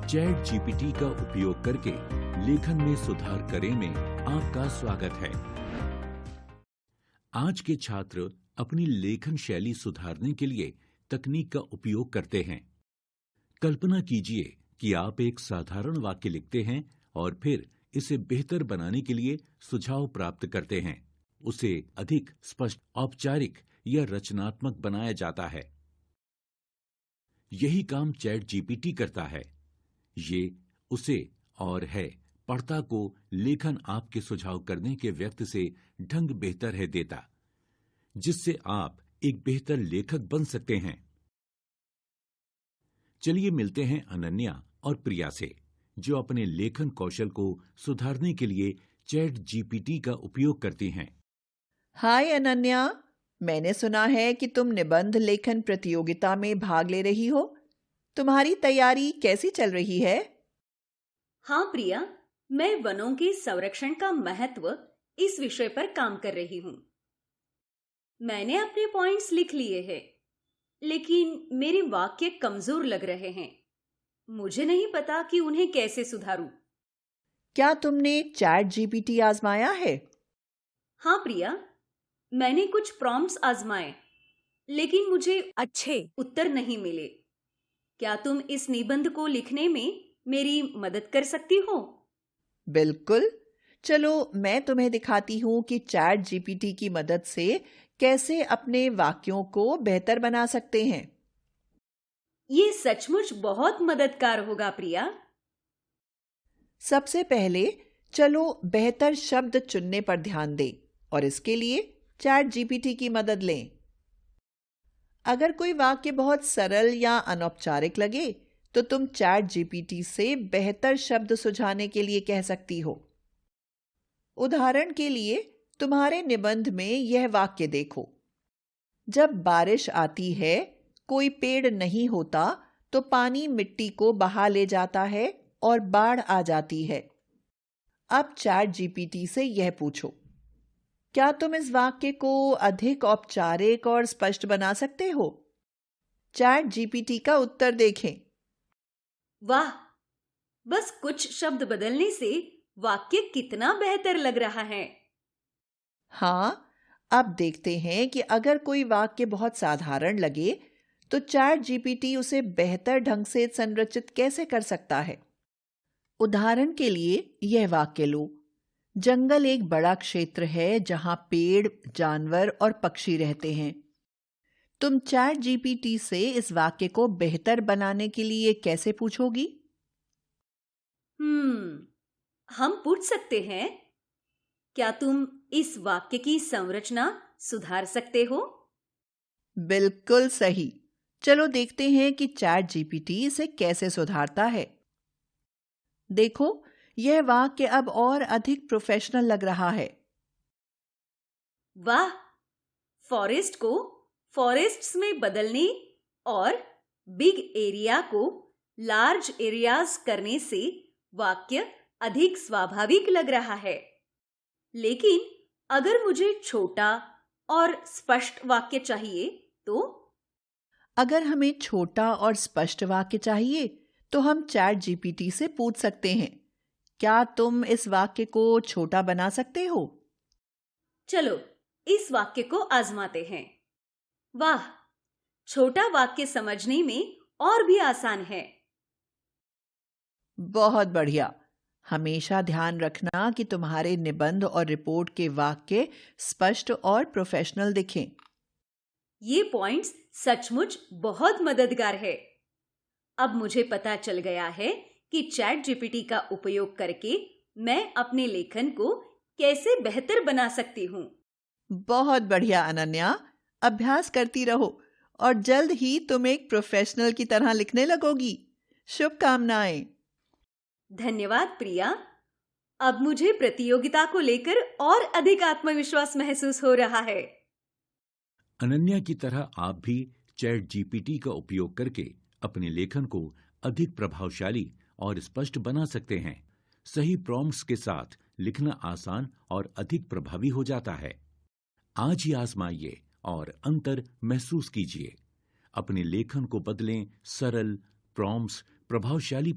Chat GPT का उपयोग करके लेखन में सुधार करें में आपका स्वागत है। आज के छात्र अपनी लेखन शैली सुधारने के लिए तकनीक का उपयोग करते हैं। कल्पना कीजिए कि आप एक साधारण वाक्य लिखते हैं और फिर इसे बेहतर बनाने के लिए सुझाव प्राप्त करते हैं। उसे अधिक स्पष्ट, औपचारिक या रचनात्मक बनाया जाता है। यही काम चैट जीपीटी करता है। ये उसे और है पढ़ता को लेखन आपके सुझाव करने के व्यक्ति से ढंग बेहतर है देता, जिससे आप एक बेहतर लेखक बन सकते हैं। चलिए मिलते हैं अनन्या और प्रिया से, जो अपने लेखन कौशल को सुधारने के लिए चैट जीपीटी का उपयोग करती हैं। हाय अनन्या, मैंने सुना है कि तुम निबंध लेखन प्रतियोगिता में भाग ले रही हो। तुम्हारी तैयारी कैसी चल रही है? हाँ प्रिया, मैं वनों के संरक्षण का महत्व इस विषय पर काम कर रही हूँ। मैंने अपने पॉइंट्स लिख लिए हैं, लेकिन मेरे वाक्य कमजोर लग रहे हैं। मुझे नहीं पता कि उन्हें कैसे सुधारूं। क्या तुमने चैट जीपीटी आजमाया है? हाँ प्रिया, मैंने कुछ प्रॉम्प्ट्स आजमाए, लेकिन मुझे अच्छे उत्तर नहीं मिले। क्या तुम इस निबंध को लिखने में मेरी मदद कर सकती हो? बिल्कुल। चलो मैं तुम्हें दिखाती हूँ कि चैट जीपीटी की मदद से कैसे अपने वाक्यों को बेहतर बना सकते हैं। ये सचमुच बहुत मददगार होगा प्रिया। सबसे पहले चलो बेहतर शब्द चुनने पर ध्यान दें और इसके लिए चैट जीपीटी की मदद लें। अगर कोई वाक्य बहुत सरल या अनौपचारिक लगे तो तुम चैट जीपीटी से बेहतर शब्द सुझाने के लिए कह सकती हो। उदाहरण के लिए तुम्हारे निबंध में यह वाक्य देखो। जब बारिश आती है, कोई पेड़ नहीं होता तो पानी मिट्टी को बहा ले जाता है और बाढ़ आ जाती है। अब चैट जीपीटी से यह पूछो, क्या तुम इस वाक्य को अधिक औपचारिक और स्पष्ट बना सकते हो? चैट जीपीटी का उत्तर देखें। वाह, बस कुछ शब्द बदलने से वाक्य कितना बेहतर लग रहा है। हाँ, अब देखते हैं कि अगर कोई वाक्य बहुत साधारण लगे तो चैट जीपीटी उसे बेहतर ढंग से संरचित कैसे कर सकता है। उदाहरण के लिए यह वाक्य लो। जंगल एक बड़ा क्षेत्र है जहां पेड़, जानवर और पक्षी रहते हैं। तुम चैट जीपीटी से इस वाक्य को बेहतर बनाने के लिए कैसे पूछोगी? हम पूछ सकते हैं, क्या तुम इस वाक्य की संरचना सुधार सकते हो? बिल्कुल सही। चलो देखते हैं कि चैट जीपीटी इसे कैसे सुधारता है। देखो, यह वाक्य अब और अधिक प्रोफेशनल लग रहा है। वाह, फॉरेस्ट को फॉरेस्ट्स में बदलने और बिग एरिया को लार्ज एरियाज करने से वाक्य अधिक स्वाभाविक लग रहा है। लेकिन अगर मुझे छोटा और स्पष्ट वाक्य चाहिए तो? अगर हमें छोटा और स्पष्ट वाक्य चाहिए तो हम चैट जीपीटी से पूछ सकते हैं, क्या तुम इस वाक्य को छोटा बना सकते हो? चलो इस वाक्य को आजमाते हैं। वाह, छोटा वाक्य समझने में और भी आसान है। बहुत बढ़िया। हमेशा ध्यान रखना कि तुम्हारे निबंध और रिपोर्ट के वाक्य स्पष्ट और प्रोफेशनल दिखें। ये पॉइंट्स सचमुच बहुत मददगार है। अब मुझे पता चल गया है कि चैट जीपीटी का उपयोग करके मैं अपने लेखन को कैसे बेहतर बना सकती हूँ। बहुत बढ़िया अनन्या, अभ्यास करती रहो और जल्द ही तुम एक प्रोफेशनल की तरह लिखने लगोगी। शुभकामनाएं। धन्यवाद प्रिया। अब मुझे प्रतियोगिता को लेकर और अधिक आत्मविश्वास महसूस हो रहा है। अनन्या की तरह आप भी चैट जीपीटी का उपयोग करके अपने लेखन को अधिक प्रभावशाली और स्पष्ट बना सकते हैं। सही प्रॉम्प्ट्स के साथ लिखना आसान और अधिक प्रभावी हो जाता है। आज ही आजमाइए और अंतर महसूस कीजिए। अपने लेखन को बदलें, सरल, प्रॉम्प्ट्स, प्रभावशाली